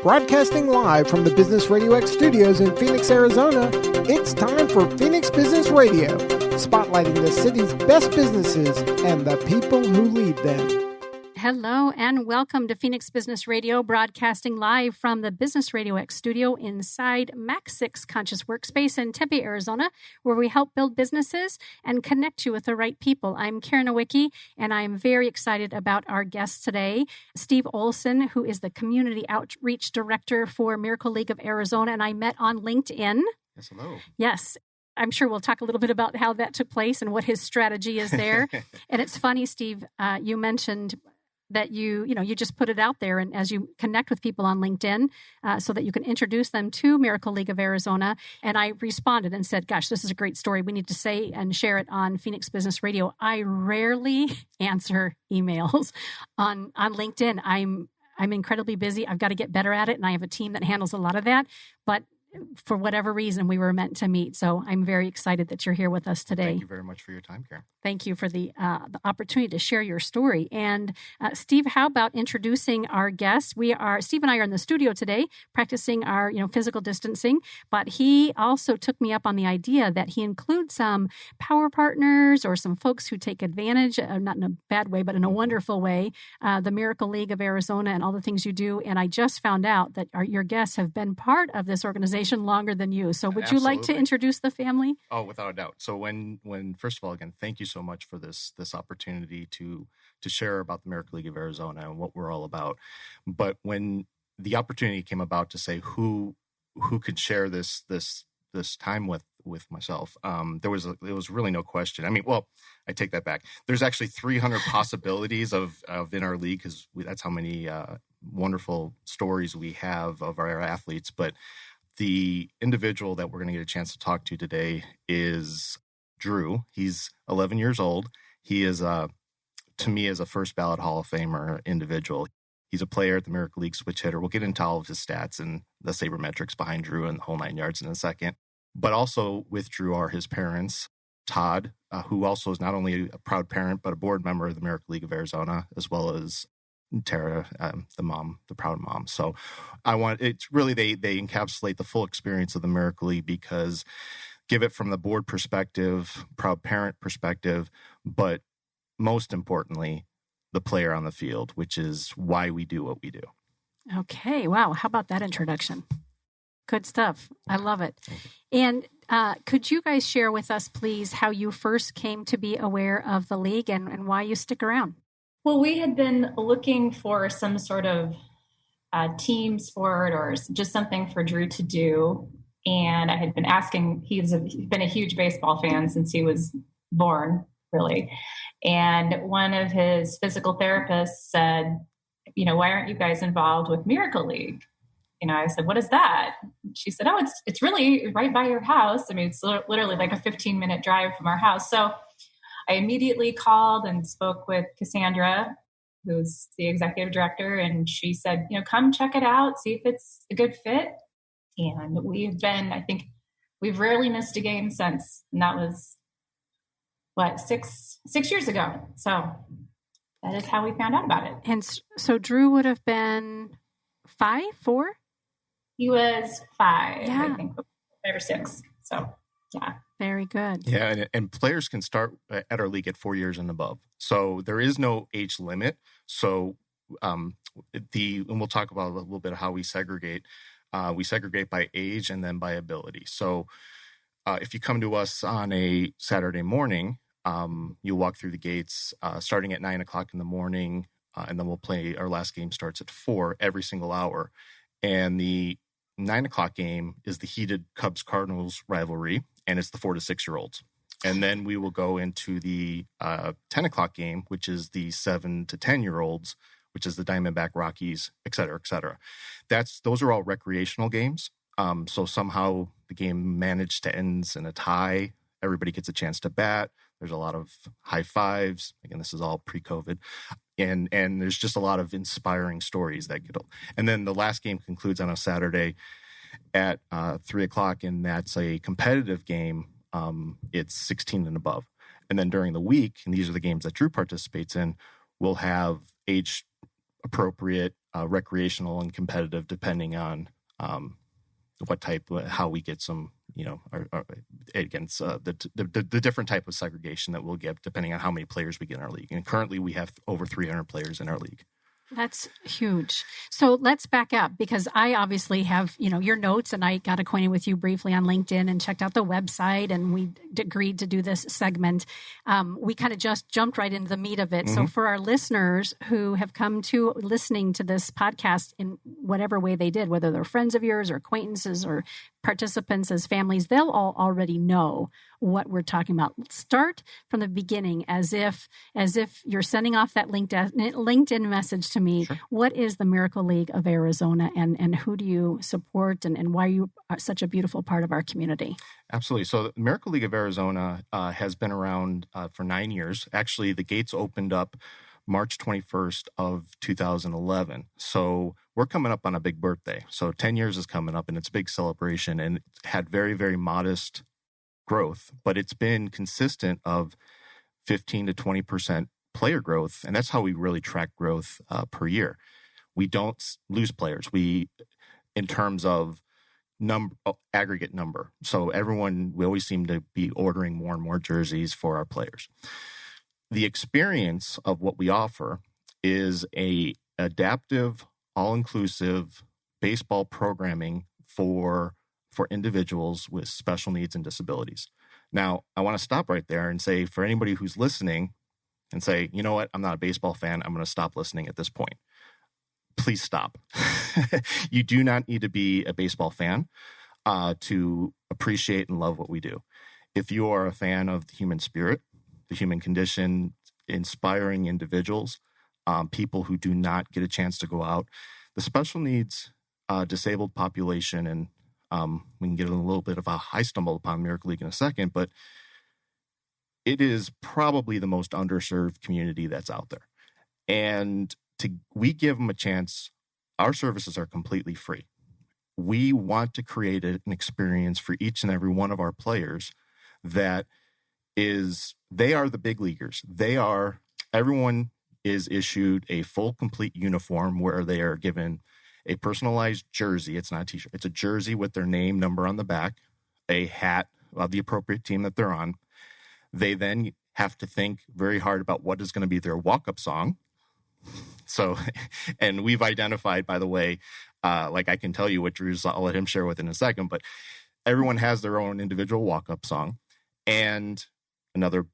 Broadcasting live from the Business RadioX studios in Phoenix, Arizona, it's time for Phoenix Business Radio, spotlighting the city's best businesses and the people who lead them. Hello and welcome to Phoenix Business Radio, broadcasting live from the Business RadioX studio inside Mac 6 Conscious Workspace in Tempe, Arizona, where we help build businesses and connect you with the right people. I'm Karen Nowicki, and I'm very excited about our guest today, Steve Olson, who is the Community Outreach Director for Miracle League of Arizona, and I met on LinkedIn. Yes, hello. Yes. I'm sure we'll talk a little bit about how that took place and what his strategy is there. And it's funny, Steve, you mentioned that you just put it out there, and as you connect with people on LinkedIn so that you can introduce them to Miracle League of Arizona. And I responded and said, gosh, this is a great story. We need to say and share it on Phoenix Business Radio. I rarely answer emails on LinkedIn. I'm incredibly busy. I've got to get better at it, and I have a team that handles a lot of that. But for whatever reason, we were meant to meet. So I'm very excited that you're here with us today. Thank you very much for your time, Karen. Thank you for the opportunity to share your story. And Steve, how about introducing our guest? Steve and I are in the studio today practicing our physical distancing, but he also took me up on the idea that he includes some power partners or some folks who take advantage, not in a bad way, but in a wonderful way, the Miracle League of Arizona and all the things you do. And I just found out that your guests have been part of this organization longer than you. So would you like to introduce the family? Oh, without a doubt. So when first of all, again, thank you so much for this opportunity to share about the Miracle League of Arizona and what we're all about. But when the opportunity came about to say who could share this time with myself, there was really no question. I mean, well, I take that back. There's actually 300 possibilities of in our league, because that's how many wonderful stories we have of our athletes. But the individual that we're going to get a chance to talk to today is Drew. He's 11 years old. He is, to me, is a first ballot Hall of Famer individual. He's a player at the Miracle League switch hitter. We'll get into all of his stats and the sabermetrics behind Drew and the whole 9 yards in a second. But also with Drew are his parents, Todd, who also is not only a proud parent, but a board member of the Miracle League of Arizona, as well as Tara, the mom, the proud mom. So it's really, they encapsulate the full experience of the Miracle League, because give it from the board perspective, proud parent perspective, but most importantly, the player on the field, which is why we do what we do. Okay. Wow. How about that introduction? Good stuff. I love it. And could you guys share with us, please, how you first came to be aware of the league and why you stick around? Well, we had been looking for some sort of team sport or just something for Drew to do. And I had been asking, he's been a huge baseball fan since he was born, really. And one of his physical therapists said, why aren't you guys involved with Miracle League? I said, what is that? She said, oh, it's really right by your house. I mean, it's literally like a 15-minute drive from our house. So I immediately called and spoke with Cassandra, who's the executive director, and she said, come check it out, see if it's a good fit. And we've rarely missed a game since. And that was, 6 years ago. So that is how we found out about it. And so Drew would have been 5, 4? He was 5, yeah. I think, 5 or 6. So, yeah. Very good. Yeah, and players can start at our league at 4 years and above. So there is no age limit. So and we'll talk about a little bit of how we segregate. We segregate by age and then by ability. So if you come to us on a Saturday morning, you'll walk through the gates starting at 9 o'clock in the morning, and then we'll play. Our last game starts at 4 every single hour. And the 9 o'clock game is the heated Cubs-Cardinals rivalry, and it's the 4 to 6 year olds. And then we will go into the 10 o'clock game, which is the 7 to 10 year olds, which is the Diamondback Rockies, et cetera, et cetera. Those are all recreational games. So somehow the game managed to end in a tie. Everybody gets a chance to bat. There's a lot of high fives. Again, this is all pre-COVID. And there's just a lot of inspiring stories that get. And then the last game concludes on a Saturday at 3 o'clock, and that's a competitive game. It's 16 and above. And then during the week, and these are the games that Drew participates in, we'll have age-appropriate recreational and competitive, depending on how we get some, against the different type of segregation that we'll get depending on how many players we get in our league. And currently we have over 300 players in our league. That's huge. So let's back up, because I obviously have, your notes, and I got acquainted with you briefly on LinkedIn and checked out the website, and we agreed to do this segment. We kind of just jumped right into the meat of it. Mm-hmm. So for our listeners who have come to listening to this podcast in whatever way they did, whether they're friends of yours or acquaintances or participants as families, they'll all already know what we're talking about. Start from the beginning, as if you're sending off that LinkedIn message to me. Sure. What is the Miracle League of Arizona, and who do you support, and why are you such a beautiful part of our community? Absolutely. So the Miracle League of Arizona has been around for 9 years. Actually, the gates opened up March 21st of 2011. So we're coming up on a big birthday. So 10 years is coming up, and it's a big celebration, and it had very, very modest growth, but it's been consistent of 15 to 20% player growth. And that's how we really track growth per year. We don't lose players. In terms of aggregate number. So we always seem to be ordering more and more jerseys for our players. The experience of what we offer is a adaptive, all-inclusive baseball programming for individuals with special needs and disabilities. Now, I want to stop right there and say, for anybody who's listening and say, you know what, I'm not a baseball fan, I'm going to stop listening at this point. Please stop. You do not need to be a baseball fan to appreciate and love what we do. If you are a fan of the human spirit, the human condition, inspiring individuals, people who do not get a chance to go out, the special needs disabled population, and we can get a little bit of a high stumble upon Miracle League in a second, but it is probably the most underserved community that's out there. And we give them a chance. Our services are completely free. We want to create an experience for each and every one of our players they are the big leaguers. Everyone is issued a full, complete uniform where they are given a personalized jersey. It's not a t-shirt. It's a jersey with their name, number on the back, a hat of the appropriate team that they're on. They then have to think very hard about what is going to be their walk-up song. So, and we've identified, by the way, like I can tell you what Drew's, I'll let him share with in a second, but everyone has their own individual walk-up song. And another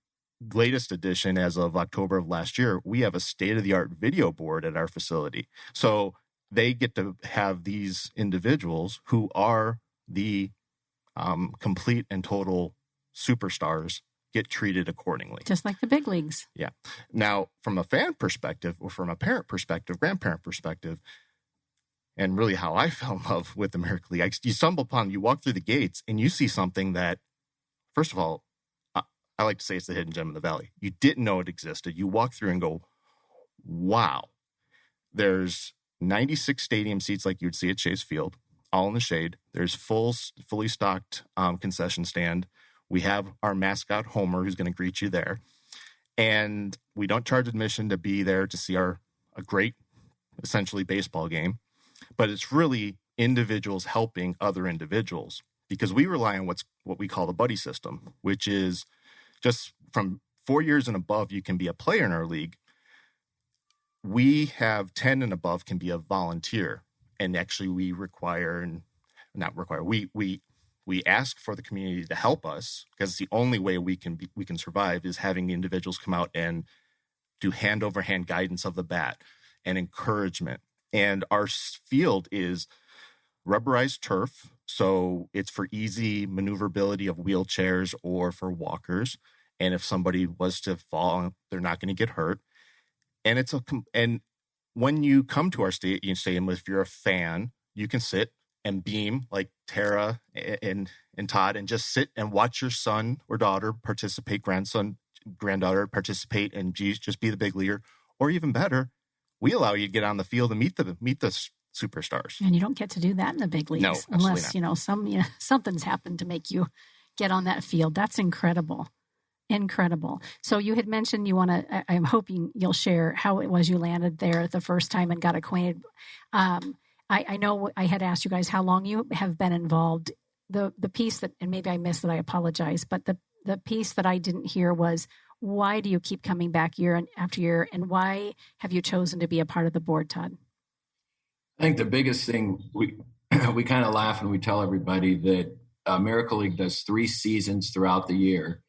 latest addition, as of October of last year, we have a state-of-the-art video board at our facility. So they get to have these individuals who are the complete and total superstars get treated accordingly. Just like the big leagues. Yeah. Now, from a fan perspective, or from a parent perspective, grandparent perspective, and really how I fell in love with the Miracle League, you walk through the gates and you see something that, first of all, I like to say it's the hidden gem in the valley. You didn't know it existed. You walk through and go, wow. There's 96 stadium seats like you'd see at Chase Field, all in the shade. There's fully stocked concession stand. We have our mascot, Homer, who's going to greet you there. And we don't charge admission to be there to see a great, essentially, baseball game. But it's really individuals helping other individuals, because we rely on what we call the buddy system, which is just from 4 years and above, you can be a player in our league. We have 10 and above can be a volunteer. And actually we ask for the community to help us, because it's the only way we can survive is having individuals come out and do hand-over-hand guidance of the bat and encouragement. And our field is rubberized turf, so it's for easy maneuverability of wheelchairs or for walkers. And if somebody was to fall, they're not going to get hurt. And and when you come to our stadium, if you're a fan, you can sit and beam like Tara and Todd, and just sit and watch your son or daughter participate, granddaughter participate, and just be the big leaguer. Or even better, we allow you to get on the field and meet the superstars. And you don't get to do that in the big leagues, no, unless something's happened to make you get on that field. That's incredible. Incredible. So you had mentioned you want to, I'm hoping you'll share how it was you landed there the first time and got acquainted. I know I had asked you guys how long you have been involved. The piece that, and maybe I missed it, I apologize, but the piece that I didn't hear was, why do you keep coming back year after year, and why have you chosen to be a part of the board, Todd? I think the biggest thing, we kind of laugh and we tell everybody that Miracle League does 3 seasons throughout the year.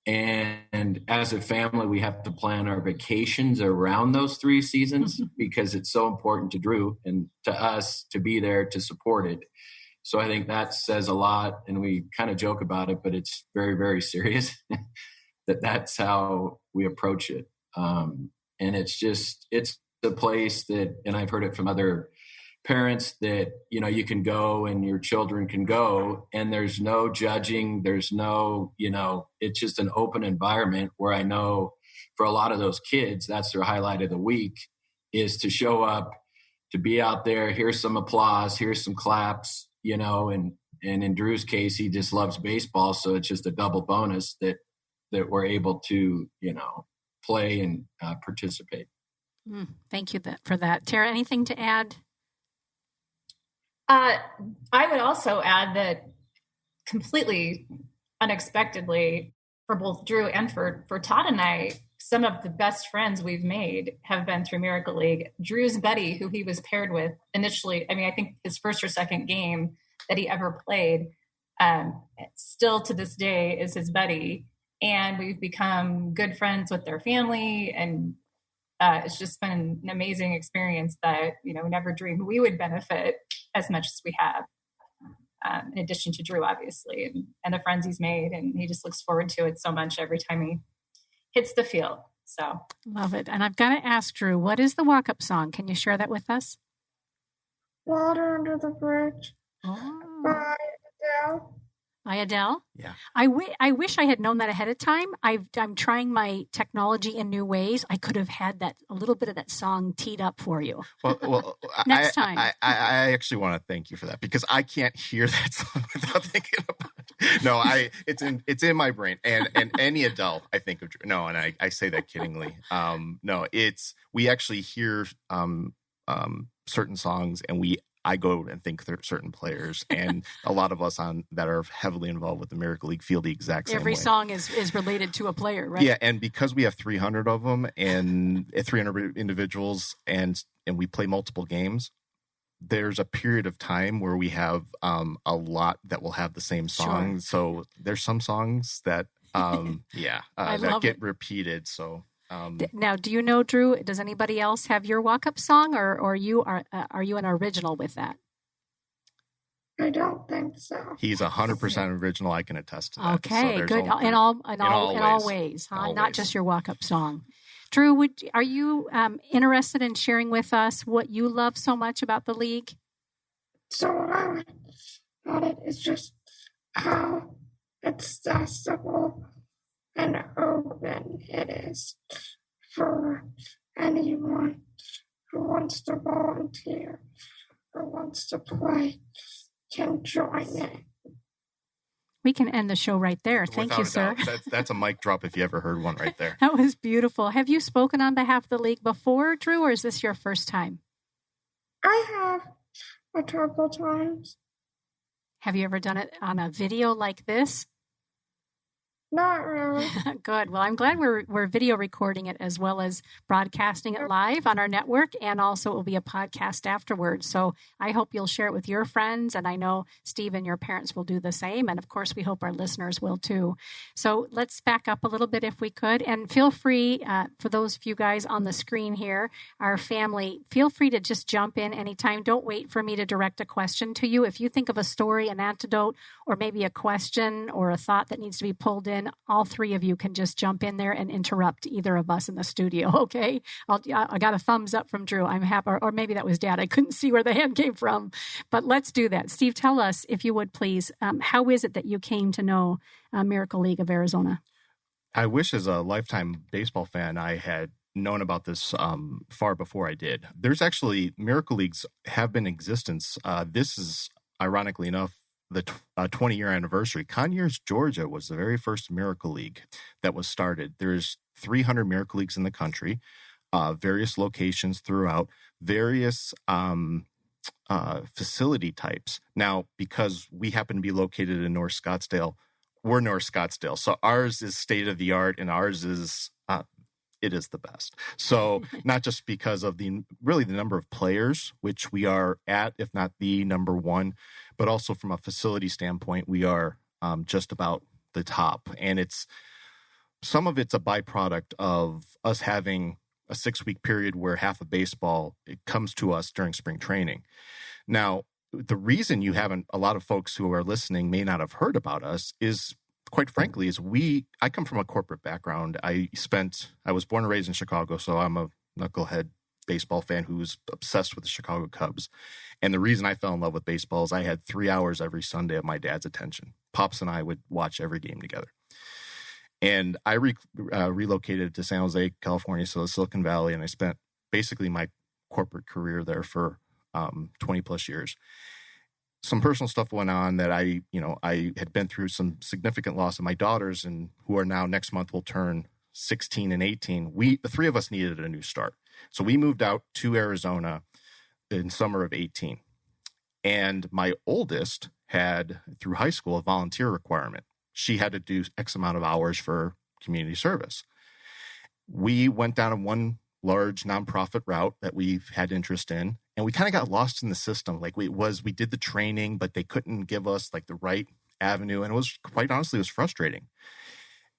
And as a family, we have to plan our vacations around those 3 seasons because it's so important to Drew and to us to be there to support it. So I think that says a lot, and we kind of joke about it, but it's very, very serious that's how we approach it. And it's a place that, and I've heard it from other parents, that, you can go and your children can go and there's no judging. There's no, it's just an open environment where I know for a lot of those kids, that's their highlight of the week, is to show up, to be out there, here's some applause, here's some claps, and in Drew's case, he just loves baseball. So it's just a double bonus that we're able to, play and participate. Thank you for that. Tara, anything to add? I would also add that completely unexpectedly for both Drew and for Todd and I, some of the best friends we've made have been through Miracle League. Drew's buddy, who he was paired with initially, I think his first or second game that he ever played, still to this day is his buddy. And we've become good friends with their family. And it's just been an amazing experience that, never dreamed we would benefit as much as we have, in addition to Drew, obviously, and the friends he's made. And he just looks forward to it so much every time he hits the field. So love it. And I've got to ask Drew, what is the walk-up song? Can you share that with us? Water Under the Bridge by Adele. By Adele? Yeah. I wish I had known that ahead of time. I'm trying my technology in new ways. I could have had a little bit of that song teed up for you. Well, Next time. I actually want to thank you for that, because I can't hear that song without thinking about it. No, it's in my brain, and any Adele I think of. No, and I say that kiddingly. No, we actually hear certain songs, and I go and think certain players, and a lot of us that are heavily involved with the Miracle League feel the exact same way. Every song is related to a player, right? Yeah, and because we have 300 of them and 300 individuals, and we play multiple games, there's a period of time where we have a lot that will have the same song. Sure. So there's some songs that that get repeated. So. Now, do you know, Drew, does anybody else have your walk-up song, or are you an original with that? I don't think so. He's 100% original. I can attest to that. Okay, so good. In all ways, huh? Not just your walk-up song. Drew, are you interested in sharing with us what you love so much about the league? So what I like about it is just how accessible and open it is for anyone who wants to volunteer or wants to play can join it. We can end the show right there. Thank you, sir. That's a mic drop if you ever heard one right there. That was beautiful. Have you spoken on behalf of the league before, Drew, or is this your first time? I have a couple times. Have you ever done it on a video like this? Not really. Good. Well, I'm glad we're video recording it as well as broadcasting it live on our network, and also it will be a podcast afterwards. So I hope you'll share it with your friends, and I know Steve and your parents will do the same, and of course we hope our listeners will too. So let's back up a little bit if we could, and feel free, for those of you guys on the screen here, our family, feel free to just jump in anytime. Don't wait for me to direct a question to you. If you think of a story, an anecdote, or maybe a question or a thought that needs to be pulled in, all three of you can just jump in there and interrupt either of us in the studio, okay? I got a thumbs up from Drew. I'm happy, or maybe that was Dad. I couldn't see where the hand came from, but let's do that. Steve, tell us, if you would please, how is it that you came to know Miracle League of Arizona? I wish as a lifetime baseball fan I had known about this far before I did. There's actually Miracle Leagues have been in existence. This is, ironically enough, the 20-year anniversary, Conyers, Georgia was the very first Miracle League that was started. There's 300 Miracle Leagues in the country, various locations throughout, various facility types. Now, because we happen to be located in North Scottsdale, we're North Scottsdale. So ours is state of the art, and ours is it is the best. So not just because of the number of players, which we are at, if not the number one, but also from a facility standpoint, we are just about the top. And some of it's a byproduct of us having a 6-week period where half of baseball, it comes to us during spring training. Now, the reason a lot of folks who are listening may not have heard about us is, quite frankly, I come from a corporate background. I was born and raised in Chicago, so I'm a knucklehead baseball fan who's obsessed with the Chicago Cubs. And the reason I fell in love with baseball is I had 3 hours every Sunday of my dad's attention. Pops and I would watch every game together. And I relocated to San Jose, California, so Silicon Valley, and I spent basically my corporate career there for 20 plus years. Some personal stuff went on that I had been through some significant loss of my daughters, and who are now next month will turn 16 and 18. The three of us needed a new start. So we moved out to Arizona in summer of 18. And my oldest had, through high school, a volunteer requirement. She had to do X amount of hours for community service. We went down one large nonprofit route that we've had interest in, and we kind of got lost in the system. Like we did the training, but they couldn't give us like the right avenue. And it was, quite honestly, it was frustrating.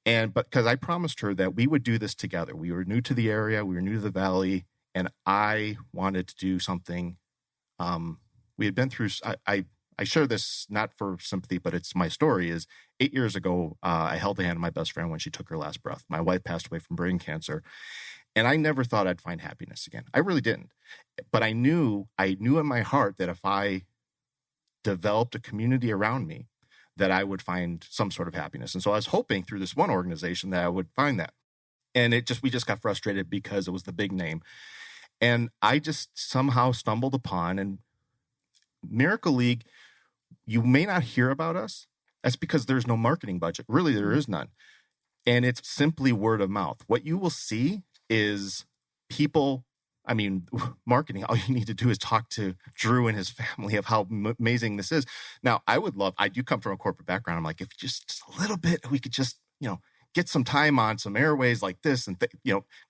But because I promised her that we would do this together. We were new to the area. We were new to the Valley. And I wanted to do something. We had been through, I share this not for sympathy, but it's my story is 8 years ago, I held the hand of my best friend when she took her last breath. My wife passed away from brain cancer. And I never thought I'd find happiness again. I really didn't. But I knew in my heart that if I developed a community around me, that I would find some sort of happiness. And so I was hoping through this one organization that I would find that. And we just got frustrated because it was the big name. And I just somehow stumbled upon, and Miracle League, you may not hear about us. That's because there's no marketing budget. Really, there is none. And it's simply word of mouth. What you will see is people, marketing, all you need to do is talk to Drew and his family of how amazing this is. Now, I do come from a corporate background. I'm like, if just a little bit, we could just, get some time on some airways like this. And,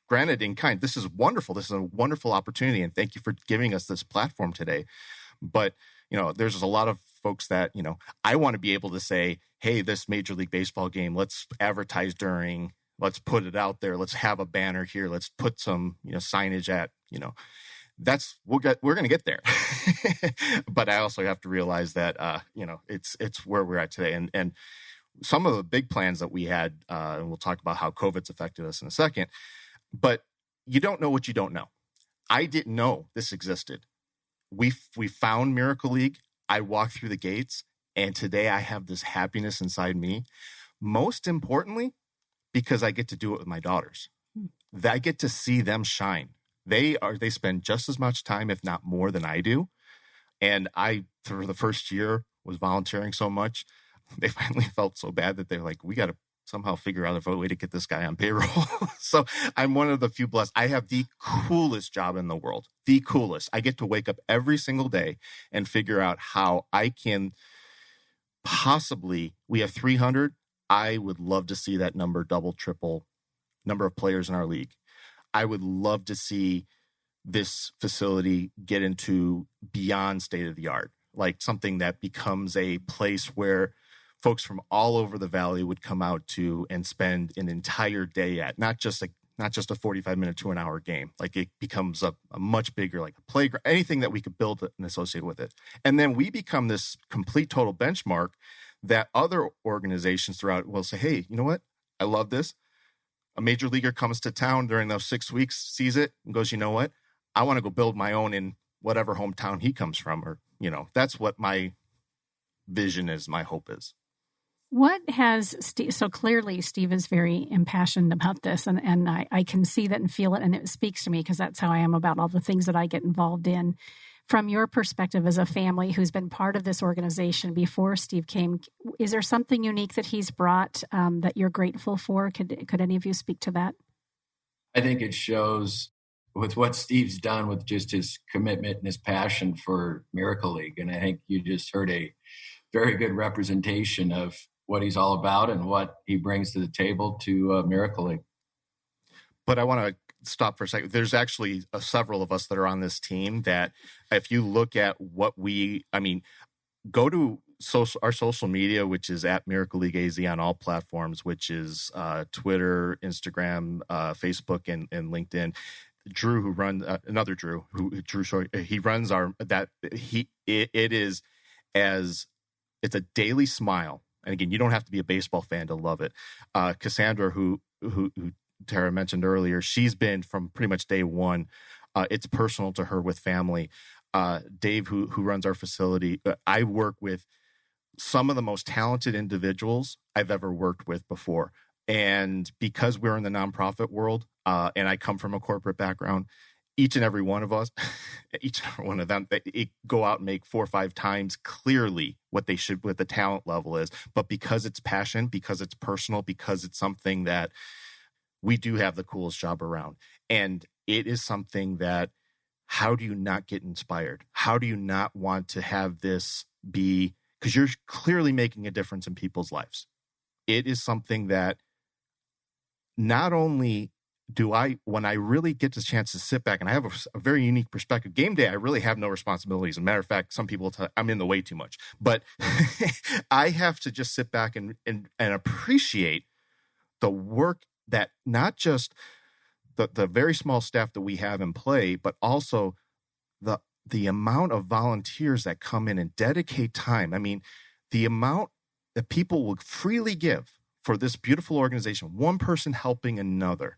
granted in kind, this is wonderful. This is a wonderful opportunity. And thank you for giving us this platform today. But, there's just a lot of folks that, I want to be able to say, hey, this Major League Baseball game, let's advertise during. Let's put it out there. Let's have a banner here. Let's put some, signage at, we're going to get there. But I also have to realize that, it's where we're at today. And some of the big plans that we had, and we'll talk about how COVID's affected us in a second, but you don't know what you don't know. I didn't know this existed. We found Miracle League. I walked through the gates, and today I have this happiness inside me. Most importantly, because I get to do it with my daughters. I get to see them shine. They spend just as much time, if not more, than I do. And I, for the first year, was volunteering so much. They finally felt so bad that they're like, we got to somehow figure out a way to get this guy on payroll. So I'm one of the few blessed. I have the coolest job in the world. The coolest. I get to wake up every single day and figure out how I can possibly, we have 300. I would love to see that number double, triple number of players in our league. I would love to see this facility get into beyond state of the art, like something that becomes a place where folks from all over the Valley would come out to and spend an entire day at, not just a 45-minute to an hour game. Like it becomes a much bigger, like a playground, anything that we could build and associate with it. And then we become this complete total benchmark that other organizations throughout will say, hey, you know what? I love this. A major leaguer comes to town during those 6 weeks, sees it, and goes, you know what? I want to go build my own in whatever hometown he comes from. Or, that's what my vision is, my hope is. What has Steve, so clearly Steve is very impassioned about this, and I can see that and feel it, and it speaks to me because that's how I am about all the things that I get involved in. From your perspective as a family who's been part of this organization before Steve came, is there something unique that he's brought that you're grateful for? Could any of you speak to that? I think it shows with what Steve's done with just his commitment and his passion for Miracle League. And I think you just heard a very good representation of what he's all about and what he brings to the table to Miracle League. But I want to stop for a second. There's actually several of us that are on this team that if you look at what go to our social media, which is at Miracle League AZ on all platforms, which is Twitter, Instagram, Facebook, and LinkedIn. Drew, who runs another Drew, he runs it's a daily smile. And again, you don't have to be a baseball fan to love it. Cassandra, who Tara mentioned earlier, she's been from pretty much day one. It's personal to her with family. Dave, who runs our facility, I work with some of the most talented individuals I've ever worked with before. And because we're in the nonprofit world, and I come from a corporate background, each and every one of us, each and every one of them, they go out and make 4 or 5 times clearly what the talent level is. But because it's passion, because it's personal, because it's something that we do have the coolest job around. And it is something that, how do you not get inspired? How do you not want to have this be, because you're clearly making a difference in people's lives. It is something that not only when I really get the chance to sit back, and I have a very unique perspective. Game day, I really have no responsibilities. As a matter of fact, some people tell I'm in the way too much. But I have to just sit back and appreciate the work that not just the very small staff that we have in play, but also the amount of volunteers that come in and dedicate time. I mean, the amount that people will freely give for this beautiful organization, one person helping another.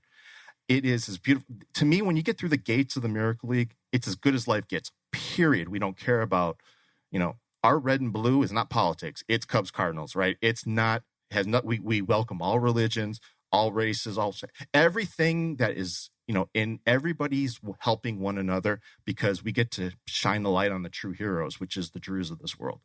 It is as beautiful to me. When you get through the gates of the Miracle League, it's as good as life gets, period. We don't care about, our red and blue is not politics. It's Cubs Cardinals, right? We welcome all religions, all races, everything that is, in everybody's helping one another, because we get to shine the light on the true heroes, which is the Drews of this world.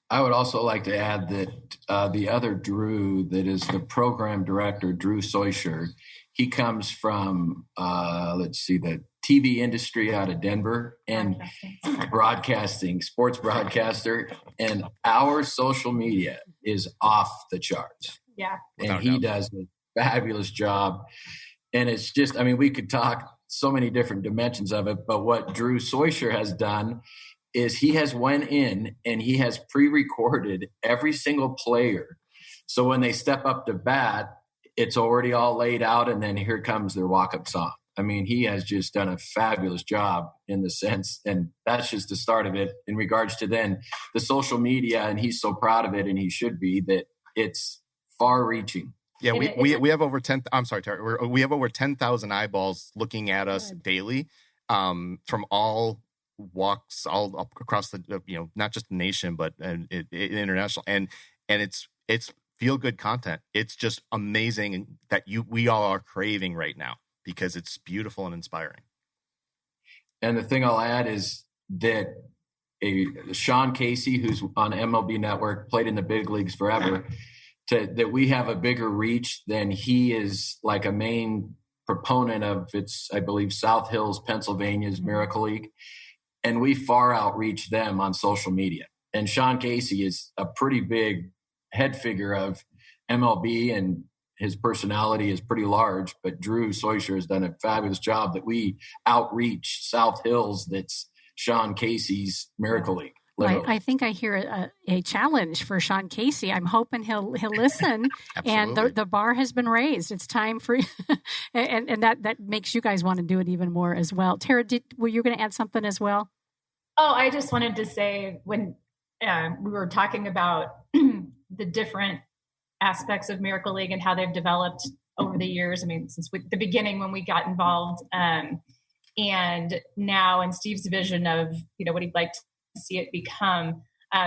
I would also like to add that the other Drew that is the program director, Drew Soysher, he comes from, the TV industry out of Denver and broadcasting, sports broadcaster. And our social media is off the charts. Yeah. And he does a fabulous job. And it's just, we could talk so many different dimensions of it, but what Drew Soysher has done is he has went in and he has pre-recorded every single player. So when they step up to bat, it's already all laid out, and then here comes their walk-up song. He has just done a fabulous job in the sense, and that's just the start of it in regards to then the social media, and he's so proud of it, and he should be, that it's far-reaching. Yeah, we have over 10. I'm sorry, Tara. We have over 10,000 eyeballs looking at us daily, from all walks, all up across the not just the nation, but international, and it's feel good content. It's just amazing that we all are craving right now, because it's beautiful and inspiring. And the thing I'll add is that Sean Casey, who's on MLB Network, played in the big leagues forever, that we have a bigger reach than he is, like a main proponent of I believe, South Hills, Pennsylvania's Miracle League. And we far outreach them on social media. And Sean Casey is a pretty big head figure of MLB, and his personality is pretty large. But Drew Soysher has done a fabulous job that we outreach South Hills. That's Sean Casey's Miracle League. I think I hear a challenge for Sean Casey. I'm hoping he'll listen. And the bar has been raised. It's time for and that makes you guys want to do it even more as well. Tara, were you going to add something as well? Oh, I just wanted to say, when we were talking about the different aspects of Miracle League and how they've developed over the years. Since the beginning when we got involved, and now in Steve's vision of, what he'd like to see it become.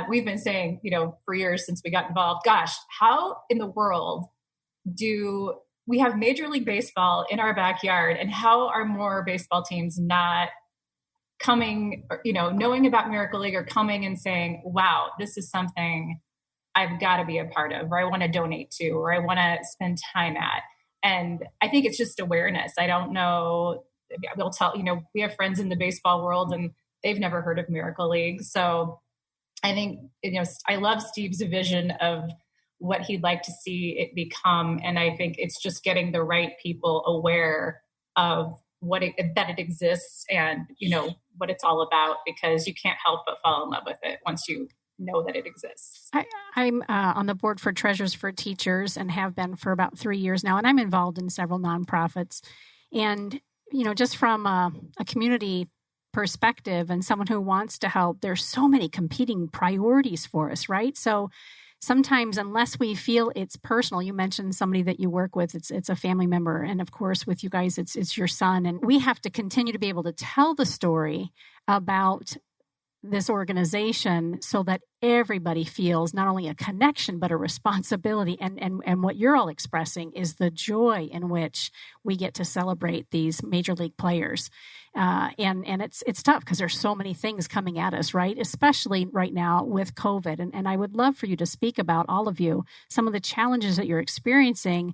We've been saying, for years since we got involved, gosh, how in the world do we have Major League Baseball in our backyard, and how are more baseball teams not coming, knowing about Miracle League or coming and saying, wow, this is something I've got to be a part of, or I want to donate to, or I want to spend time at. And I think it's just awareness. I don't know. We'll tell, we have friends in the baseball world and they've never heard of Miracle League. So I think, I love Steve's vision of what he'd like to see it become. And I think it's just getting the right people aware of that it exists and, what it's all about, because you can't help but fall in love with it once you know that it exists. I'm on the board for Treasures for Teachers and have been for about 3 years now. And I'm involved in several nonprofits. And, just from a community perspective and someone who wants to help, there's so many competing priorities for us, right? So sometimes, unless we feel it's personal, you mentioned somebody that you work with, it's a family member. And of course, with you guys, it's your son. And we have to continue to be able to tell the story about this organization so that everybody feels not only a connection, but a responsibility. And what you're all expressing is the joy in which we get to celebrate these major league players. And it's tough because there's so many things coming at us, right? Especially right now with COVID. And I would love for you to speak about, all of you, some of the challenges that you're experiencing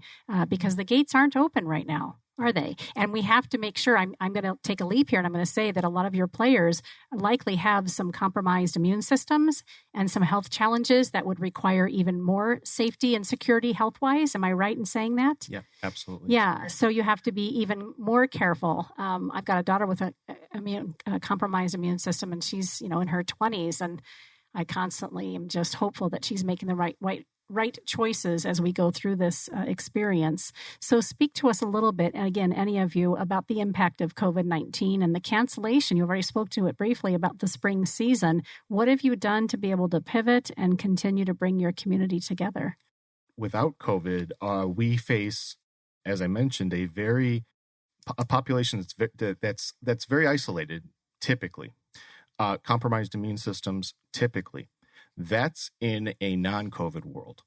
because the gates aren't open right now, are they? And we have to make sure, I'm going to take a leap here and I'm going to say that a lot of your players likely have some compromised immune systems and some health challenges that would require even more safety and security health-wise. Am I right in saying that? Yeah, absolutely. Yeah, so you have to be even more careful. I've got a daughter with a compromised immune system, and she's in her 20s, and I constantly am just hopeful that she's making the right choices as we go through this experience. So speak to us a little bit, and again, any of you, about the impact of COVID-19 and the cancellation. You've already spoke to it briefly about the spring season. What have you done to be able to pivot and continue to bring your community together? Without COVID, we face, as I mentioned, a population that's very isolated, typically. Compromised immune systems, typically. That's in a non-COVID world.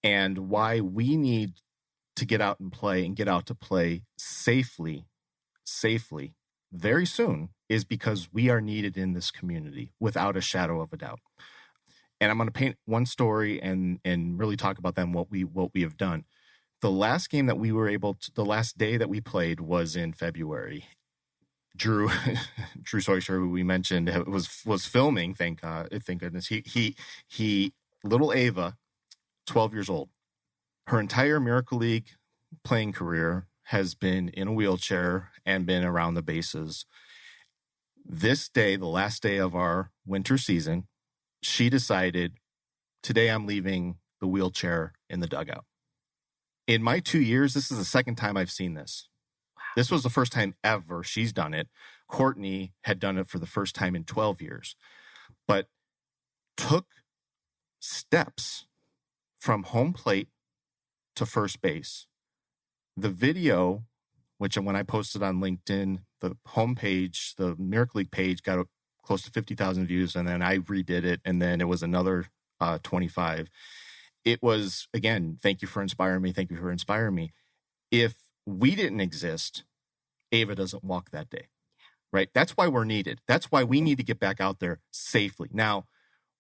And why we need to get out and play and get out to play safely, very soon, is because we are needed in this community without a shadow of a doubt. And I'm going to paint one story and really talk about then what we have done. The last game that we were the last day that we played was in February. Drew Soysher, who we mentioned, was filming. Thank goodness. He little Ava, 12 years old. Her entire Miracle League playing career has been in a wheelchair and been around the bases. This day, the last day of our winter season, she decided, today I'm leaving the wheelchair in the dugout. In my 2 years, this is the second time I've seen this. This was the first time ever she's done it. Courtney had done it for the first time in 12 years, but took steps from home plate to first base. The video, which when I posted on LinkedIn, the homepage, the Miracle League page, got close to 50,000 views, and then I redid it, and then it was another 25. It was, again, thank you for inspiring me. Thank you for inspiring me. If we didn't exist, Ava doesn't walk that day, right? That's why we're needed. That's why we need to get back out there safely. Now,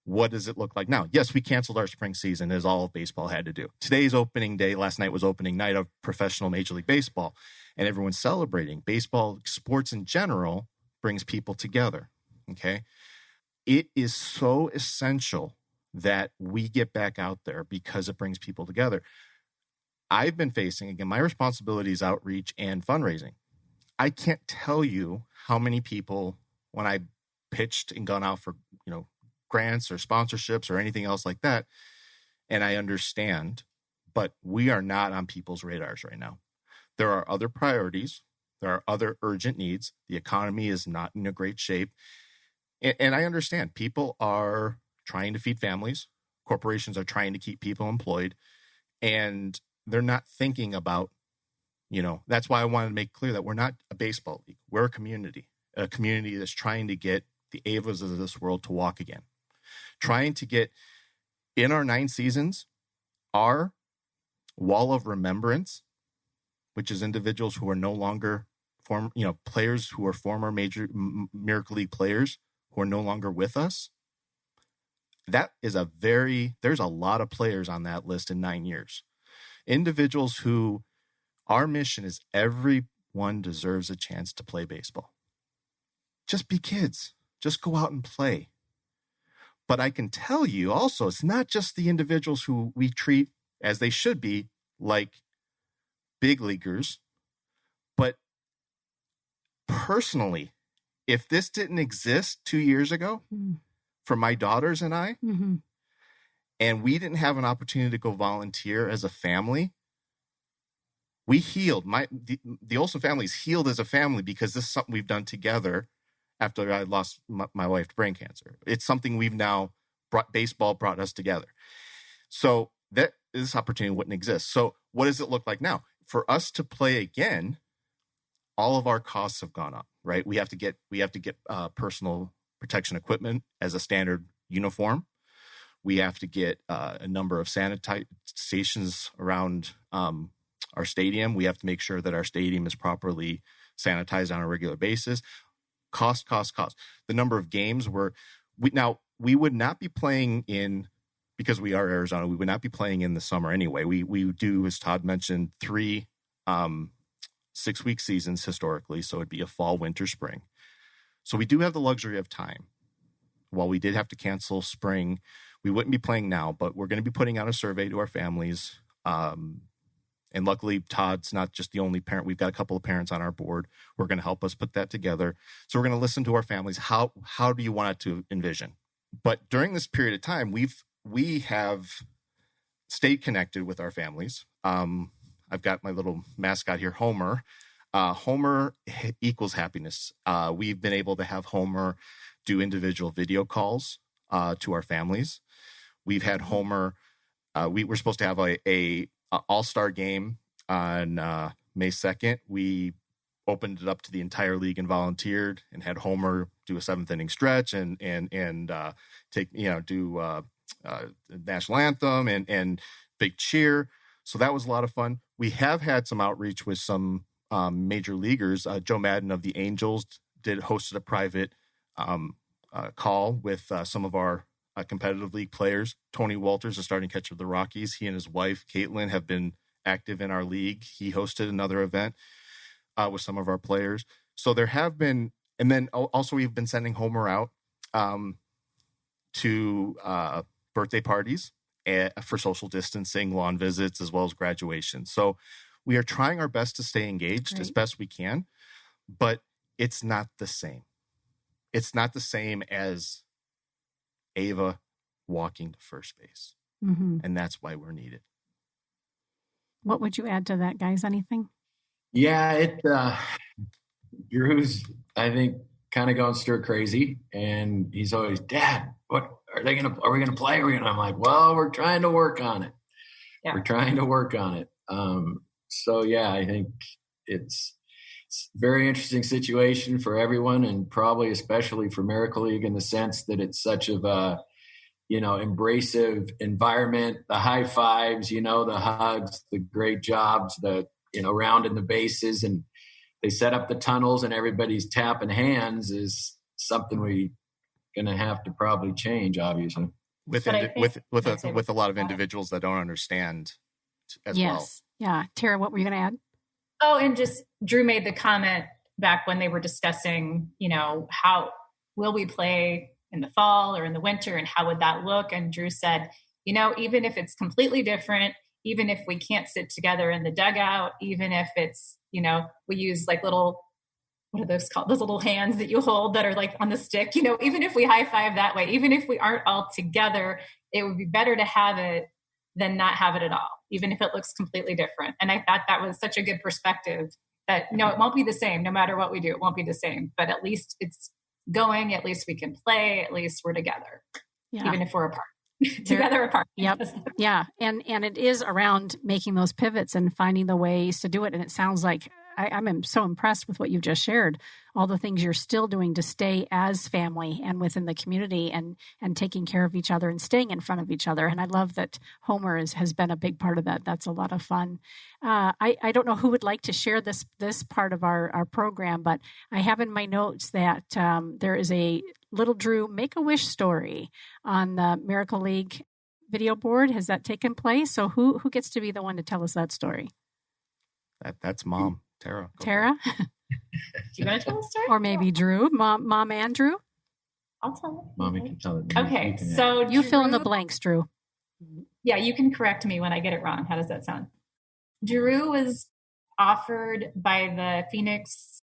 what does it look like now? Yes, we canceled our spring season, as all of baseball had to do. Today's opening day. Last night was opening night of professional Major League Baseball, and everyone's celebrating. Baseball, sports in general, brings people together, okay? It is so essential that we get back out there because it brings people together. I've been facing, again, my responsibility is outreach and fundraising. I can't tell you how many people, when I pitched and gone out for, grants or sponsorships or anything else like that, and I understand, but we are not on people's radars right now. There are other priorities. There are other urgent needs. The economy is not in a great shape. And I understand people are trying to feed families. Corporations are trying to keep people employed. And they're not thinking about, that's why I wanted to make clear that we're not a baseball league. We're a community that's trying to get the Avas of this world to walk again. Trying to get, in our 9 seasons, our wall of remembrance, which is individuals who are no longer players who are former Miracle League players who are no longer with us. There's a lot of players on that list in 9 years. Individuals who our mission is everyone deserves a chance to play baseball. Just be kids. Just go out and play. But I can tell you also, it's not just the individuals who we treat as they should be like big leaguers, but personally, if this didn't exist 2 years ago for my daughters and I, and we didn't have an opportunity to go volunteer as a family, we healed. The Olson family's healed as a family because this is something we've done together after I lost my wife to brain cancer. It's something we've now baseball brought us together. So this opportunity wouldn't exist. So what does it look like now? For us to play again, all of our costs have gone up, right? We have to get personal protection equipment as a standard uniform. We have to get a number of sanitizations around our stadium. We have to make sure that our stadium is properly sanitized on a regular basis. Cost. The number of games we would not be playing in, because we are Arizona, we would not be playing in the summer anyway. We do, as Todd mentioned, 3 6-week seasons historically. So it'd be a fall, winter, spring. So we do have the luxury of time. While we did have to cancel spring, we wouldn't be playing now, but we're going to be putting out a survey to our families. And luckily, Todd's not just the only parent. We've got a couple of parents on our board who are going to help us put that together. So we're going to listen to our families. How do you want it to envision? But during this period of time, we have stayed connected with our families. I've got my little mascot here, Homer. Homer equals happiness. We've been able to have Homer do individual video calls to our families. We've had Homer. We were supposed to have a all-star game on May 2nd. We opened it up to the entire league and volunteered, and had Homer do a 7th inning stretch and take do the national anthem and big cheer. So that was a lot of fun. We have had some outreach with some major leaguers. Joe Madden of the Angels hosted a private call with some of our competitive league players. Tony Walters, a starting catcher of the Rockies, he and his wife Caitlin have been active in our league. He hosted another event with some of our players. So there have been, and then also we've been sending Homer out to birthday parties for social distancing, lawn visits, as well as graduation. So we are trying our best to stay engaged as best we can, but it's not the same. It's not the same as Ava walking to first base. And that's why we're needed. What would you add to that, guys? Anything? Yeah, Drew's, I think, kind of going stir crazy, and he's always, Dad, what are we gonna play? I'm like, well, we're trying to work on it. Yeah. We're trying to work on it. So yeah, I think it's a very interesting situation for everyone, and probably especially for Miracle League in the sense that it's such of a, embracive environment, the high fives, the hugs, the great jobs, the, rounding the bases, and they set up the tunnels and everybody's tapping hands is something we going to have to probably change, obviously. With a lot of individuals that don't understand as well. Yeah. Tara, what were you going to add? Oh, and just Drew made the comment back when they were discussing, how will we play in the fall or in the winter, and how would that look? And Drew said, even if it's completely different, even if we can't sit together in the dugout, even if it's, we use like little, what are those called? Those little hands that you hold that are like on the stick, even if we high five that way, even if we aren't all together, it would be better to have it than not have it at all, even if it looks completely different. And I thought that was such a good perspective that, it won't be the same. No matter what we do, it won't be the same, but at least it's going, at least we can play, at least we're together, even if we're apart. Together apart. Yep. Yeah. And it is around making those pivots and finding the ways to do it. And it sounds like, I'm so impressed with what you've just shared, all the things you're still doing to stay as family and within the community and taking care of each other and staying in front of each other. And I love that Homer has been a big part of that. That's a lot of fun. I don't know who would like to share this part of our program, but I have in my notes that there is a little Drew Make-A-Wish story on the Miracle League video board. Has that taken place? So who gets to be the one to tell us that story? That's Mom, Tara. Tara? Do you want to tell the story? Or maybe Drew, Mom and Drew? I'll tell it. Mommy can tell it. Okay, so you fill in the blanks, Drew. Yeah, you can correct me when I get it wrong. How does that sound? Drew was offered by the Phoenix.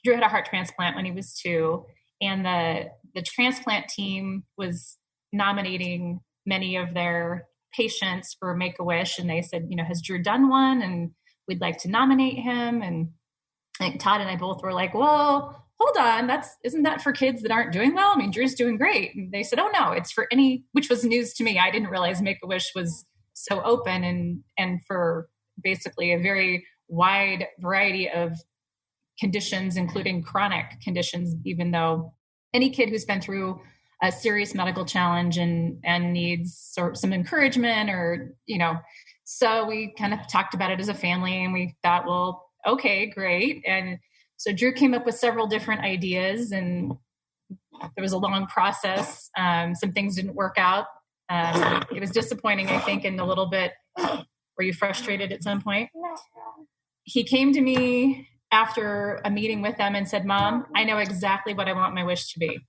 Drew had a heart transplant when he was 2, and the transplant team was nominating many of their patients for Make-A-Wish, and they said, has Drew done one? And we'd like to nominate him. And I think Todd and I both were like, well, hold on, isn't that for kids that aren't doing well? I mean, Drew's doing great. And they said, oh no, it's for any, which was news to me. I didn't realize Make-A-Wish was so open and for basically a very wide variety of conditions, including chronic conditions, even though any kid who's been through a serious medical challenge and needs some encouragement so we kind of talked about it as a family and we thought, well, okay, great. And so Drew came up with several different ideas and there was a long process. Some things didn't work out. It was disappointing, I think, and a little bit. Were you frustrated at some point? He came to me after a meeting with them and said, Mom, I know exactly what I want my wish to be.